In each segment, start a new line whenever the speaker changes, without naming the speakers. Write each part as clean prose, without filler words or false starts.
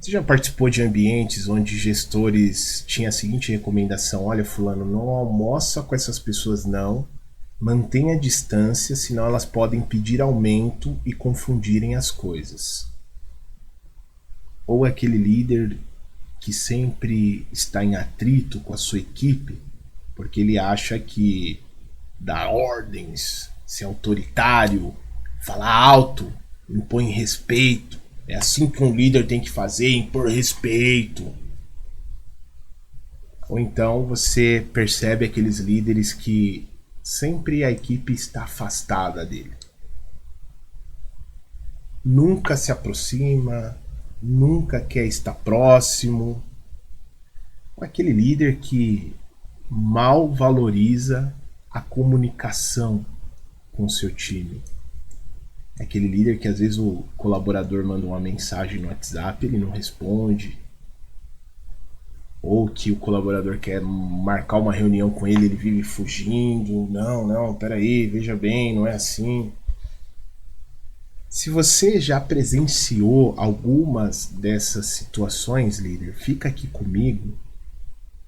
Você já participou de ambientes onde gestores tinham a seguinte recomendação: olha, fulano, não almoça com essas pessoas não, mantenha a distância, senão elas podem pedir aumento e confundirem as coisas. Ou aquele líder que sempre está em atrito com a sua equipe, porque ele acha que dar ordens, ser autoritário, falar alto, impõe respeito. É assim que um líder tem que fazer, impor respeito. Ou então você percebe aqueles líderes que sempre a equipe está afastada dele. Nunca se aproxima, nunca quer estar próximo. Aquele líder que mal valoriza a comunicação com o seu time. Aquele líder que às vezes o colaborador manda uma mensagem no WhatsApp, ele não responde. Ou que o colaborador quer marcar uma reunião com ele, ele vive fugindo. Não, peraí, veja bem, não é assim. Se você já presenciou algumas dessas situações, líder, fica aqui comigo,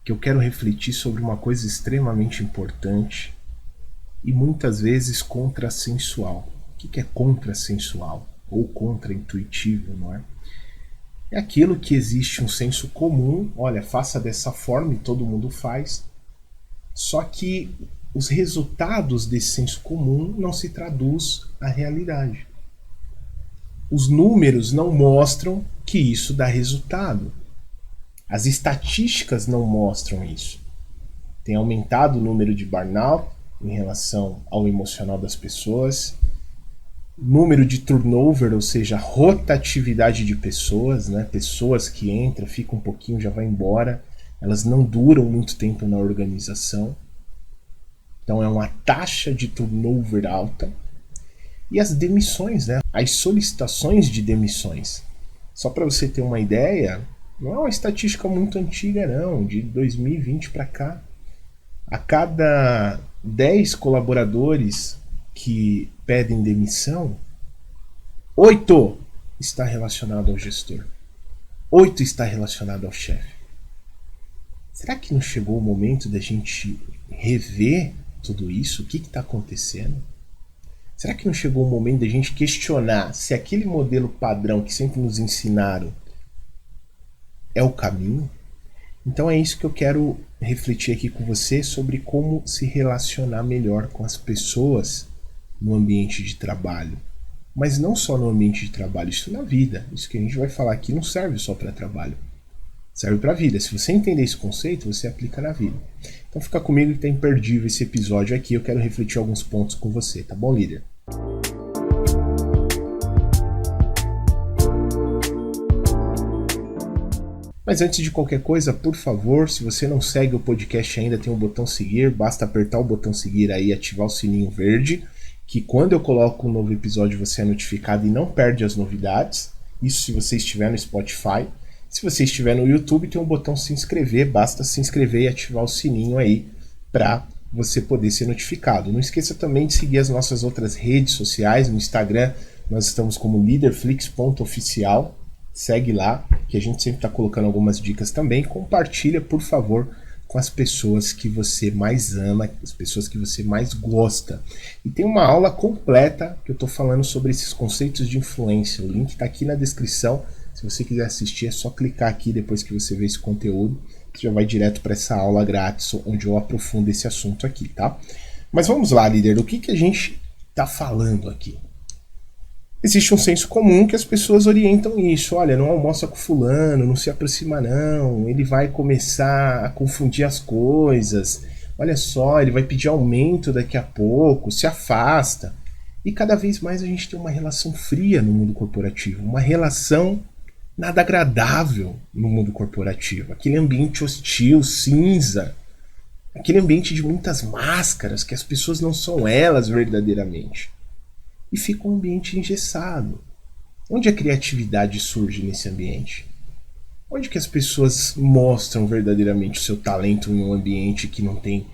que eu quero refletir sobre uma coisa extremamente importante e muitas vezes contrassensual. O que é contrassensual? Ou contraintuitivo, não é? É aquilo que existe um senso comum, olha, faça dessa forma e todo mundo faz, só que os resultados desse senso comum não se traduz à realidade. Os números não mostram que isso dá resultado. As estatísticas não mostram isso. Tem aumentado o número de burnout em relação ao emocional das pessoas, número de turnover, ou seja, rotatividade de pessoas, né? Pessoas que entram, ficam um pouquinho, já vai embora, elas não duram muito tempo na organização. Então é uma taxa de turnover alta. E as demissões, né? As solicitações de demissões. Só para você ter uma ideia, não é uma estatística muito antiga não, de 2020 para cá. A cada 10 colaboradores que pedem demissão, 8 está relacionado ao gestor. 8 está relacionado ao chefe. Será que não chegou o momento da gente rever tudo isso? O que está acontecendo? Será que não chegou o momento da gente questionar se aquele modelo padrão que sempre nos ensinaram é o caminho? Então é isso que eu quero refletir aqui com você sobre como se relacionar melhor com as pessoas no ambiente de trabalho. Mas não só no ambiente de trabalho, isso na vida. Isso que a gente vai falar aqui não serve só para trabalho. Serve para a vida. Se você entender esse conceito, você aplica na vida. Então fica comigo que tá imperdível esse episódio aqui. Eu quero refletir alguns pontos com você, tá bom, líder? Mas antes de qualquer coisa, por favor, se você não segue o podcast ainda, tem um botão seguir, basta apertar o botão seguir aí e ativar o sininho verde, que quando eu coloco um novo episódio você é notificado e não perde as novidades. Isso se você estiver no Spotify. Se você estiver no YouTube, tem um botão se inscrever, basta se inscrever e ativar o sininho aí para você poder ser notificado. Não esqueça também de seguir as nossas outras redes sociais. No Instagram nós estamos como leaderflix.oficial. Segue lá, que a gente sempre está colocando algumas dicas também. Compartilha, por favor, com as pessoas que você mais ama, as pessoas que você mais gosta. E tem uma aula completa que eu estou falando sobre esses conceitos de influência. O link está aqui na descrição. Se você quiser assistir, é só clicar aqui depois que você vê esse conteúdo. Você já vai direto para essa aula grátis, onde eu aprofundo esse assunto aqui, tá? Mas vamos lá, líder. O que a gente está falando aqui? Existe um senso comum que as pessoas orientam isso. Olha, não almoça com fulano, não se aproxima não, ele vai começar a confundir as coisas. Olha só, ele vai pedir aumento daqui a pouco, se afasta. E cada vez mais a gente tem uma relação fria no mundo corporativo, uma relação nada agradável no mundo corporativo. Aquele ambiente hostil, cinza, aquele ambiente de muitas máscaras, que as pessoas não são elas verdadeiramente. E fica um ambiente engessado. Onde a criatividade surge nesse ambiente? Onde que as pessoas mostram verdadeiramente o seu talento em um ambiente que não tem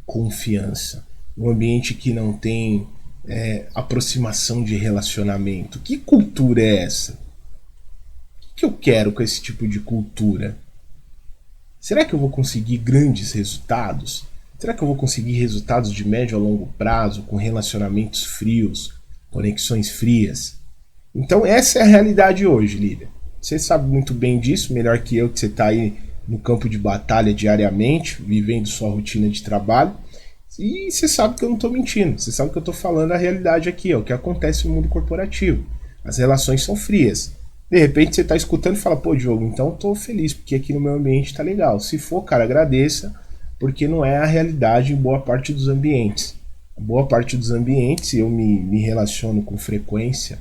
confiança? Um ambiente que não tem aproximação de relacionamento? Que cultura é essa? que eu quero com esse tipo de cultura? Será que eu vou conseguir grandes resultados? Será que eu vou conseguir resultados de médio a longo prazo, com relacionamentos frios, conexões frias? Então essa é a realidade hoje, líder. Você sabe muito bem disso, melhor que eu, que você está aí no campo de batalha diariamente, vivendo sua rotina de trabalho. E você sabe que eu não estou mentindo, você sabe que eu estou falando a realidade aqui, é o que acontece no mundo corporativo. As relações são frias. De repente você está escutando e fala, pô, Diogo, então eu tô feliz, porque aqui no meu ambiente tá legal. Se for, cara, agradeça, porque não é a realidade em boa parte dos ambientes. A boa parte dos ambientes, eu me relaciono com frequência,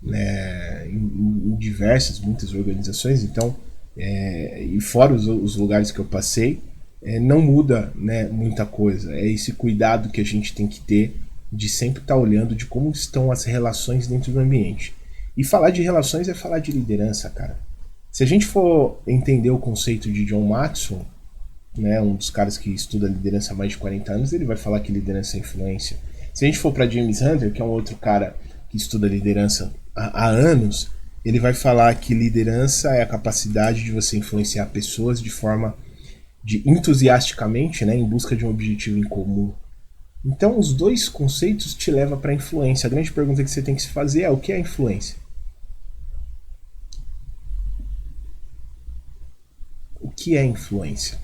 né, em diversas, muitas organizações, então, e fora os lugares que eu passei, não muda, né, muita coisa. É esse cuidado que a gente tem que ter de sempre estar olhando de como estão as relações dentro do ambiente. E falar de relações é falar de liderança, cara. Se a gente for entender o conceito de John Maxwell, né, um dos caras que estuda liderança há mais de 40 anos, ele vai falar que liderança é influência. Se a gente for para James Hunter, que é um outro cara que estuda liderança há anos, ele vai falar que liderança é a capacidade de você influenciar pessoas de forma entusiasticamente, né, em busca de um objetivo em comum. Então, os dois conceitos te levam para a influência. A grande pergunta que você tem que se fazer é: o que é influência? O que é influência?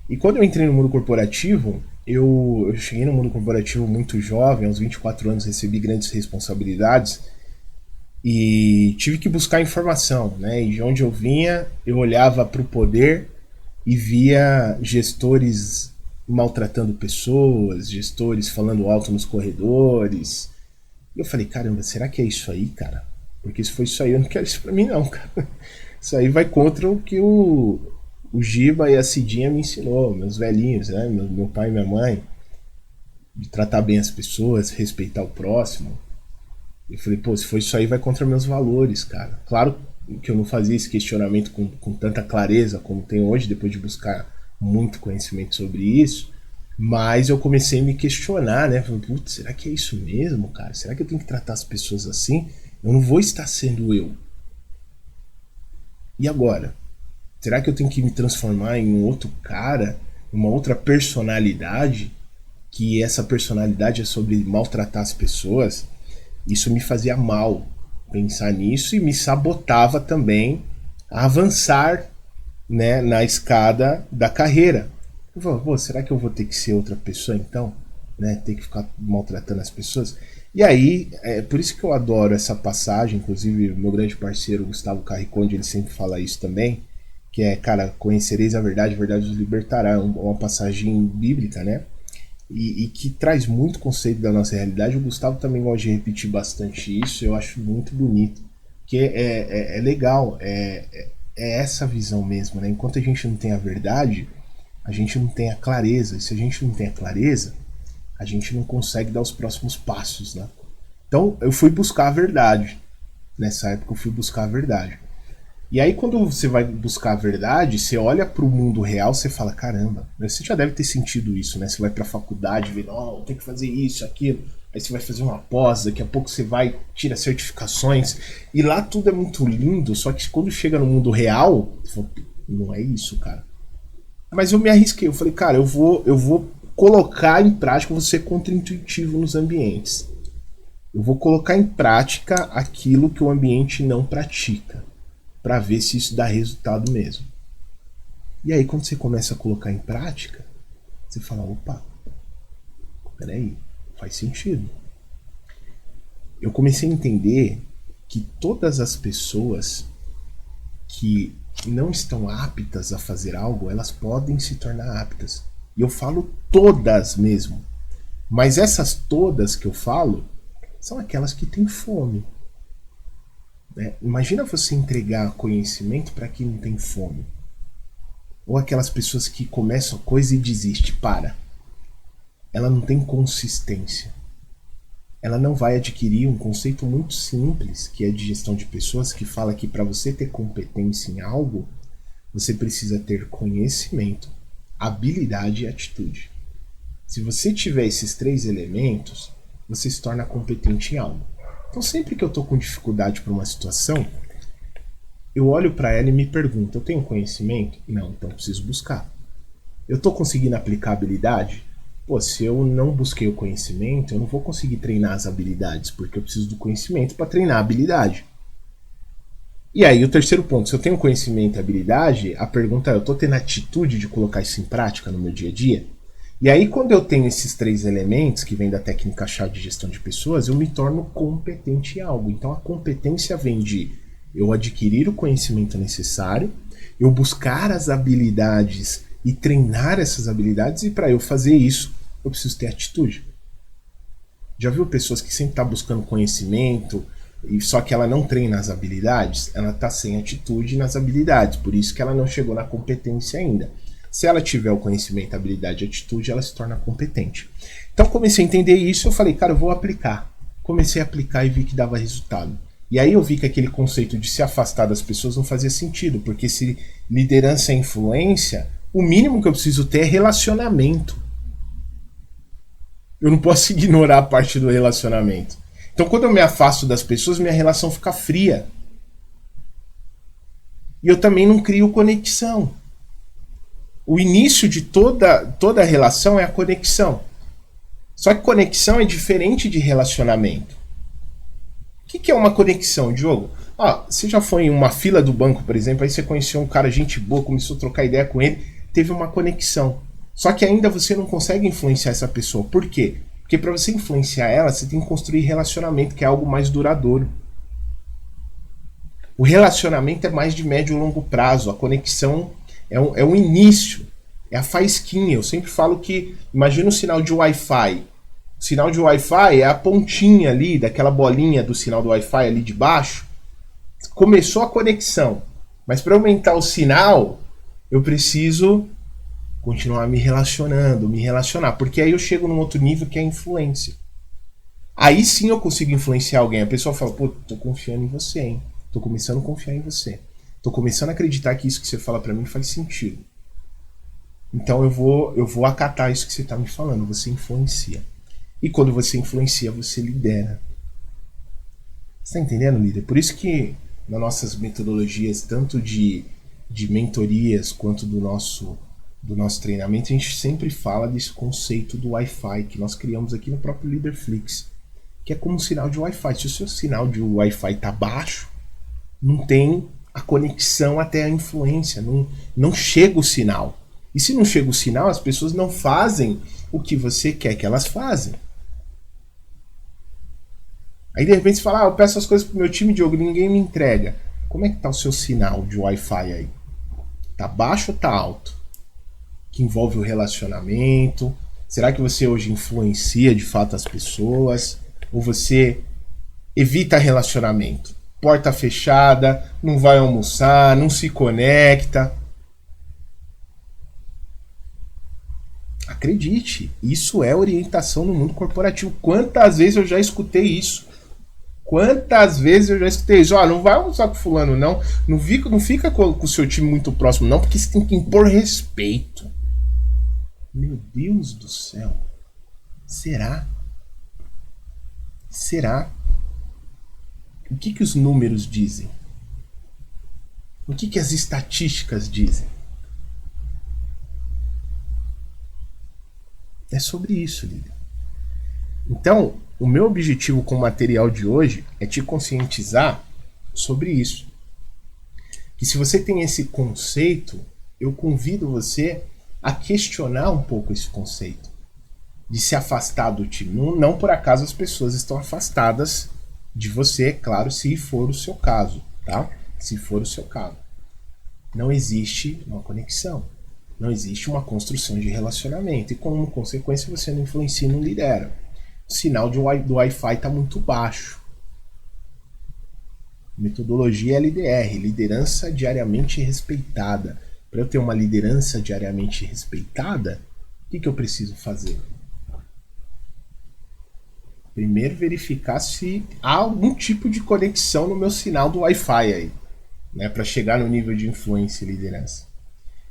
E quando eu entrei no mundo corporativo, eu cheguei no mundo corporativo muito jovem, aos 24 anos recebi grandes responsabilidades e tive que buscar informação, né? E de onde eu vinha, eu olhava para o poder e via gestores maltratando pessoas, gestores falando alto nos corredores. E eu falei, caramba, será que é isso aí, cara? Porque se for isso aí, eu não quero isso pra mim não, cara. Isso aí vai contra o que o Giba e a Cidinha me ensinou, meus velhinhos, né? Meu pai e minha mãe, de tratar bem as pessoas, respeitar o próximo. Eu falei, pô, se for isso aí, vai contra meus valores, cara. Claro que eu não fazia esse questionamento com tanta clareza como tem hoje, depois de buscar muito conhecimento sobre isso, mas eu comecei a me questionar, né? Falei, putz, será que é isso mesmo, cara? Será que eu tenho que tratar as pessoas assim? Eu não vou estar sendo eu. E agora? Será que eu tenho que me transformar em um outro cara, uma outra personalidade, que essa personalidade é sobre maltratar as pessoas? Isso me fazia mal pensar nisso e me sabotava também a avançar, né, na escada da carreira. Eu falei, pô, será que eu vou ter que ser outra pessoa então? Né, ter que ficar maltratando as pessoas? E aí, é por isso que eu adoro essa passagem, inclusive meu grande parceiro Gustavo Carriconde, ele sempre fala isso também, que é, cara, conhecereis a verdade os libertará, uma passagem bíblica, né? E que traz muito conceito da nossa realidade. O Gustavo também gosta de repetir bastante isso, eu acho muito bonito, que é legal, é essa visão mesmo, né? Enquanto a gente não tem a verdade, a gente não tem a clareza, e se a gente não tem a clareza, a gente não consegue dar os próximos passos, né? Então eu fui buscar a verdade, nessa época eu fui buscar a verdade. E aí quando você vai buscar a verdade, você olha para o mundo real, você fala, caramba, você já deve ter sentido isso, né? Você vai para a faculdade, vê, não, tem que fazer isso, aquilo, aí você vai fazer uma pós, daqui a pouco você vai, tira certificações, e lá tudo é muito lindo, só que quando chega no mundo real, você fala, não é isso, cara. Mas eu me arrisquei, eu falei, cara, eu vou colocar em prática, vou ser contra-intuitivo nos ambientes. Eu vou colocar em prática aquilo que o ambiente não pratica, para ver se isso dá resultado mesmo. E aí quando você começa a colocar em prática, você fala, opa, peraí, faz sentido. Eu comecei a entender que todas as pessoas que não estão aptas a fazer algo, elas podem se tornar aptas. E eu falo todas mesmo. Mas essas todas que eu falo são aquelas que têm fome. Imagina você entregar conhecimento para quem não tem fome. Ou aquelas pessoas que começam a coisa e desistem. Para. Ela não tem consistência. Ela não vai adquirir um conceito muito simples, que é de gestão de pessoas, que fala que para você ter competência em algo, você precisa ter conhecimento, habilidade e atitude. Se você tiver esses 3 elementos, você se torna competente em algo. Então sempre que eu estou com dificuldade para uma situação, eu olho para ela e me pergunto, eu tenho conhecimento? Não, então eu preciso buscar. Eu estou conseguindo aplicar a habilidade? Pô, se eu não busquei o conhecimento, eu não vou conseguir treinar as habilidades, porque eu preciso do conhecimento para treinar a habilidade. E aí, o terceiro ponto, se eu tenho conhecimento e habilidade, a pergunta é, eu estou tendo atitude de colocar isso em prática no meu dia a dia? E aí, quando eu tenho esses três elementos, que vem da técnica chá de gestão de pessoas, eu me torno competente em algo. Então, a competência vem de eu adquirir o conhecimento necessário, eu buscar as habilidades e treinar essas habilidades, e para eu fazer isso, eu preciso ter atitude. Já viu pessoas que sempre estão buscando conhecimento, e só que ela não treina as habilidades? Ela está sem atitude nas habilidades, por isso que ela não chegou na competência ainda. Se ela tiver o conhecimento, habilidade e atitude, ela se torna competente. Então comecei a entender isso, eu falei, cara, eu vou aplicar. Comecei a aplicar e vi que dava resultado. E aí eu vi que aquele conceito de se afastar das pessoas não fazia sentido, porque se liderança é influência, o mínimo que eu preciso ter é relacionamento. Eu não posso ignorar a parte do relacionamento. Então, quando eu me afasto das pessoas, minha relação fica fria. E eu também não crio conexão. O início de toda relação é a conexão. Só que conexão é diferente de relacionamento. O que é uma conexão, Diogo? Você já foi em uma fila do banco, por exemplo, aí você conheceu um cara, gente boa, começou a trocar ideia com ele, teve uma conexão. Só que ainda você não consegue influenciar essa pessoa. Por quê? Porque para você influenciar ela, você tem que construir relacionamento, que é algo mais duradouro. O relacionamento é mais de médio e longo prazo. A conexão é um início, é a faísquinha. Eu sempre falo que, imagina um sinal de Wi-Fi. O sinal de Wi-Fi é a pontinha ali, daquela bolinha do sinal do Wi-Fi ali de baixo. Começou a conexão. Mas para aumentar o sinal, eu preciso continuar me relacionar, porque aí eu chego num outro nível que é a influência. Aí sim eu consigo influenciar alguém. A pessoa fala, pô, tô confiando em você, hein? Tô começando a confiar em você. Tô começando a acreditar que isso que você fala para mim faz sentido. Então eu vou acatar isso que você tá me falando. Você influencia. E quando você influencia, você lidera. Você tá entendendo, líder? Por isso que nas nossas metodologias, tanto de mentorias quanto do nosso treinamento, a gente sempre fala desse conceito do Wi-Fi que nós criamos aqui no próprio Leaderflix, que é como um sinal de Wi-Fi. Se o seu sinal de Wi-Fi está baixo, não tem a conexão até a influência, não chega o sinal. E se não chega o sinal, as pessoas não fazem o que você quer que elas façam. Aí de repente você fala, eu peço as coisas pro meu time, Diogo, ninguém me entrega. Como é que tá o seu sinal de Wi-Fi aí? Tá baixo ou tá alto? Que envolve o relacionamento? Será que você hoje influencia de fato as pessoas? Ou você evita relacionamento? Porta fechada, não vai almoçar, não se conecta. Acredite, isso é orientação no mundo corporativo. Quantas vezes eu já escutei isso? Quantas vezes eu já escutei isso? Não vai almoçar com fulano, não. Não fica com o seu time muito próximo, não, porque você tem que impor respeito. Meu Deus do céu. Será? Será? O que os números dizem? O que as estatísticas dizem? É sobre isso, líder. Então, o meu objetivo com o material de hoje é te conscientizar sobre isso. Que se você tem esse conceito, eu convido você a questionar um pouco esse conceito. De se afastar do time. Não por acaso as pessoas estão afastadas de você, é claro, se for o seu caso, tá? Se for o seu caso. Não existe uma conexão. Não existe uma construção de relacionamento. E como consequência você não influencia e não lidera. O sinal do Wi-Fi está muito baixo. Metodologia LDR, liderança diariamente respeitada. Para eu ter uma liderança diariamente respeitada, o que eu preciso fazer? Primeiro verificar se há algum tipo de conexão no meu sinal do Wi-Fi aí, né, para chegar no nível de influência e liderança.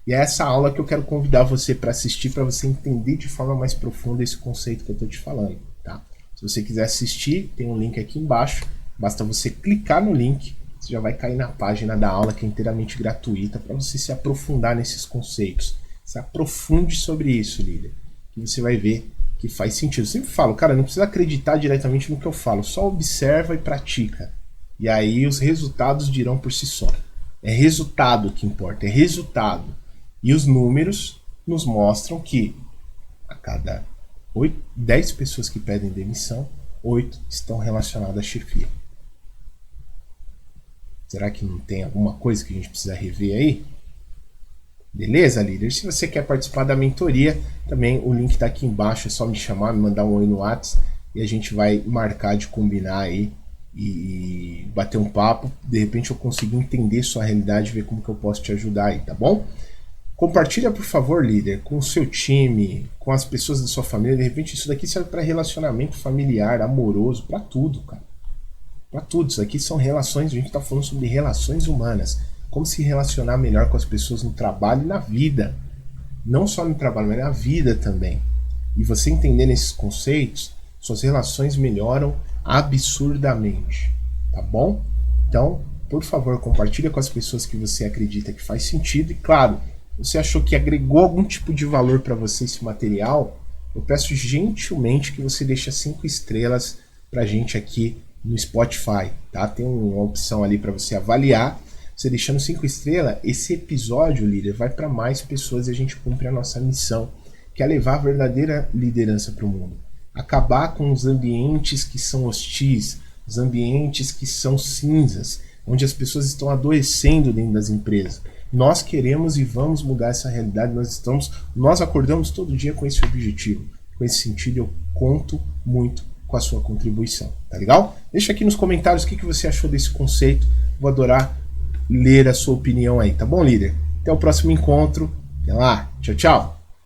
E é essa aula que eu quero convidar você para assistir, para você entender de forma mais profunda esse conceito que eu estou te falando. Tá? Se você quiser assistir, tem um link aqui embaixo. Basta você clicar no link. você já vai cair na página da aula que é inteiramente gratuita para você se aprofundar nesses conceitos. Se aprofunde sobre isso, líder, que você vai ver que faz sentido. Eu sempre falo, cara, não precisa acreditar diretamente no que eu falo, só observa e pratica. E aí os resultados dirão por si só. É resultado que importa, é resultado. E os números nos mostram que a cada 10 pessoas que pedem demissão, 8 estão relacionadas à chefia. Será que não tem alguma coisa que a gente precisa rever aí? Beleza, líder? Se você quer participar da mentoria, também o link está aqui embaixo, é só me chamar, me mandar um oi no WhatsApp e a gente vai marcar de combinar aí e bater um papo. De repente eu consigo entender sua realidade e ver como que eu posso te ajudar aí, tá bom? Compartilha, por favor, líder, com o seu time, com as pessoas da sua família. De repente isso daqui serve para relacionamento familiar, amoroso, para tudo, cara. Para tudo. Isso aqui são relações, a gente está falando sobre relações humanas. Como se relacionar melhor com as pessoas no trabalho e na vida. Não só no trabalho, mas na vida também. E você entendendo esses conceitos, suas relações melhoram absurdamente. Tá bom? Então, por favor, compartilha com as pessoas que você acredita que faz sentido. E claro, você achou que agregou algum tipo de valor para você esse material, eu peço gentilmente que você deixe 5 estrelas para a gente aqui no Spotify. Tá? Tem uma opção ali para você avaliar. Você deixando 5 estrelas, esse episódio, líder, vai para mais pessoas e a gente cumpre a nossa missão, que é levar a verdadeira liderança para o mundo. Acabar com os ambientes que são hostis, os ambientes que são cinzas, onde as pessoas estão adoecendo dentro das empresas. Nós queremos e vamos mudar essa realidade, nós acordamos todo dia com esse objetivo. Com esse sentido, eu conto muito com a sua contribuição, tá legal? Deixa aqui nos comentários o que você achou desse conceito, vou adorar ler a sua opinião aí, tá bom, líder? Até o próximo encontro. Até lá. Tchau, tchau.